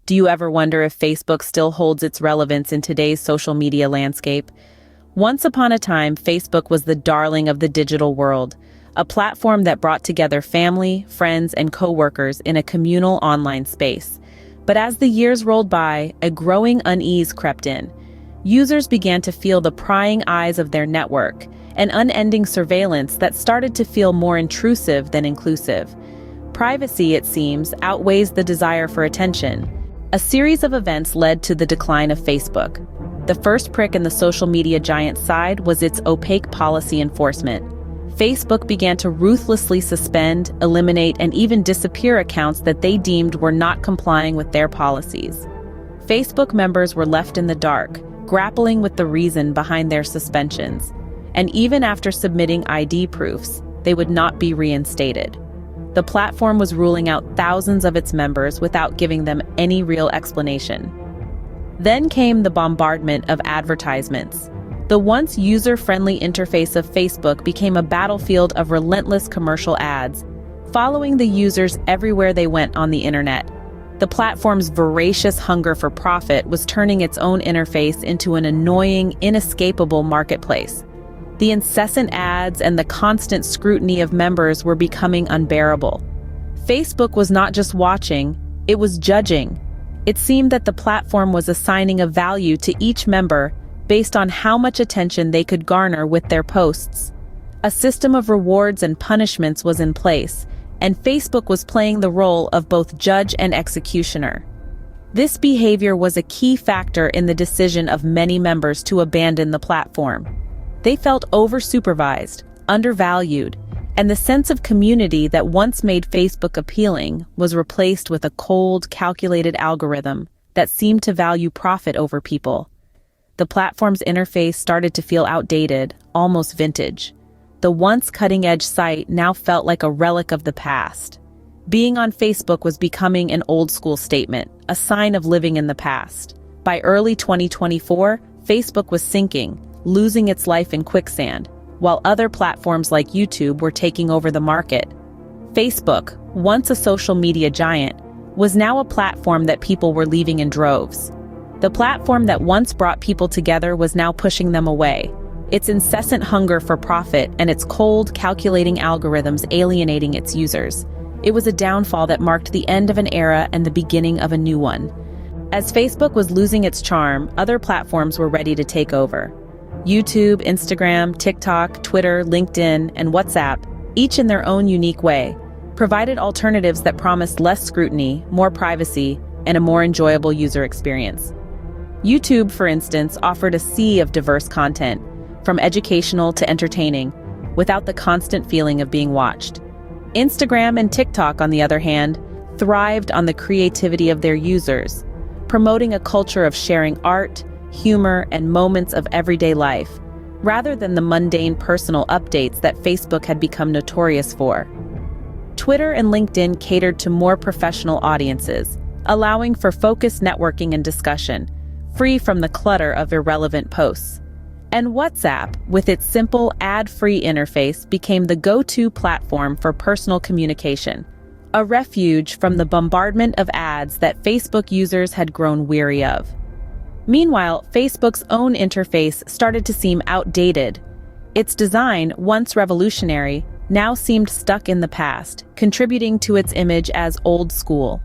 Do you ever wonder if Facebook still holds its relevance in today's social media landscape? Once upon a time, Facebook was the darling of the digital world, a platform that brought together family, friends, and coworkers in a communal online space. But as the years rolled by, a growing unease crept in. Users began to feel the prying eyes of their network, an unending surveillance that started to feel more intrusive than inclusive. Privacy, it seems, outweighs the desire for attention. A series of events led to the decline of Facebook. The first prick in the social media giant's side was its opaque policy enforcement. Facebook began to ruthlessly suspend, eliminate, and even disappear accounts that they deemed were not complying with their policies. Facebook members were left in the dark, grappling with the reason behind their suspensions. And even after submitting ID proofs, they would not be reinstated. The platform was ruling out thousands of its members without giving them any real explanation. Then came the bombardment of advertisements. The once user-friendly interface of Facebook became a battlefield of relentless commercial ads, following the users everywhere they went on the internet. The platform's voracious hunger for profit was turning its own interface into an annoying, inescapable marketplace. The incessant ads and the constant scrutiny of members were becoming unbearable. Facebook was not just watching, it was judging. It seemed that the platform was assigning a value to each member based on how much attention they could garner with their posts. A system of rewards and punishments was in place, and Facebook was playing the role of both judge and executioner. This behavior was a key factor in the decision of many members to abandon the platform. They felt over-supervised, undervalued, and the sense of community that once made Facebook appealing was replaced with a cold, calculated algorithm that seemed to value profit over people. The platform's interface started to feel outdated, almost vintage. The once cutting-edge site now felt like a relic of the past. Being on Facebook was becoming an old-school statement, a sign of living in the past. By early 2024, Facebook was sinking, losing its life in quicksand, while other platforms like YouTube were taking over the market. Facebook, once a social media giant, was now a platform that people were leaving in droves. The platform that once brought people together was now pushing them away, its incessant hunger for profit and its cold, calculating algorithms alienating its users. It was a downfall that marked the end of an era and the beginning of a new one. As Facebook was losing its charm, other platforms were ready to take over. YouTube, Instagram, TikTok, Twitter, LinkedIn, and WhatsApp, each in their own unique way, provided alternatives that promised less scrutiny, more privacy, and a more enjoyable user experience. YouTube, for instance, offered a sea of diverse content, from educational to entertaining, without the constant feeling of being watched. Instagram and TikTok, on the other hand, thrived on the creativity of their users, promoting a culture of sharing art, humor, and moments of everyday life, rather than the mundane personal updates that Facebook had become notorious for. Twitter and LinkedIn catered to more professional audiences, allowing for focused networking and discussion, free from the clutter of irrelevant posts. And WhatsApp, with its simple, ad-free interface, became the go-to platform for personal communication, a refuge from the bombardment of ads that Facebook users had grown weary of. Meanwhile, Facebook's own interface started to seem outdated. Its design, once revolutionary, now seemed stuck in the past, contributing to its image as old school.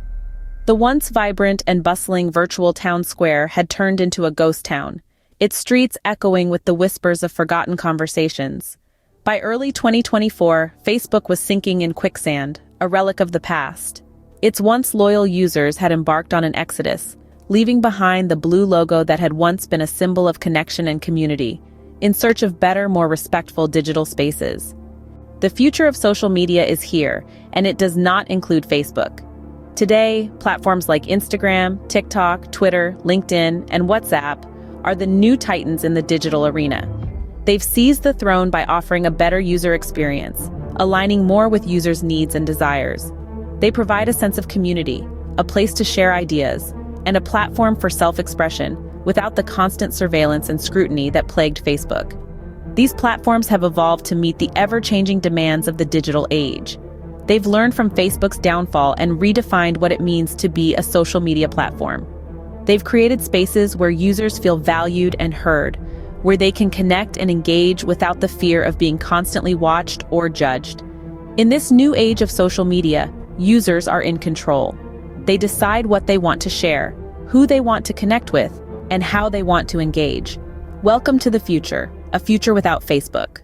The once vibrant and bustling virtual town square had turned into a ghost town, its streets echoing with the whispers of forgotten conversations. By early 2024, Facebook was sinking in quicksand, a relic of the past. Its once loyal users had embarked on an exodus, leaving behind the blue logo that had once been a symbol of connection and community, in search of better, more respectful digital spaces. The future of social media is here, and it does not include Facebook. Today, platforms like Instagram, TikTok, Twitter, LinkedIn, and WhatsApp are the new titans in the digital arena. They've seized the throne by offering a better user experience, aligning more with users' needs and desires. They provide a sense of community, a place to share ideas, and a platform for self-expression without the constant surveillance and scrutiny that plagued Facebook. These platforms have evolved to meet the ever-changing demands of the digital age. They've learned from Facebook's downfall and redefined what it means to be a social media platform. They've created spaces where users feel valued and heard, where they can connect and engage without the fear of being constantly watched or judged. In this new age of social media, users are in control. They decide what they want to share, who they want to connect with, and how they want to engage. Welcome to the future, a future without Facebook.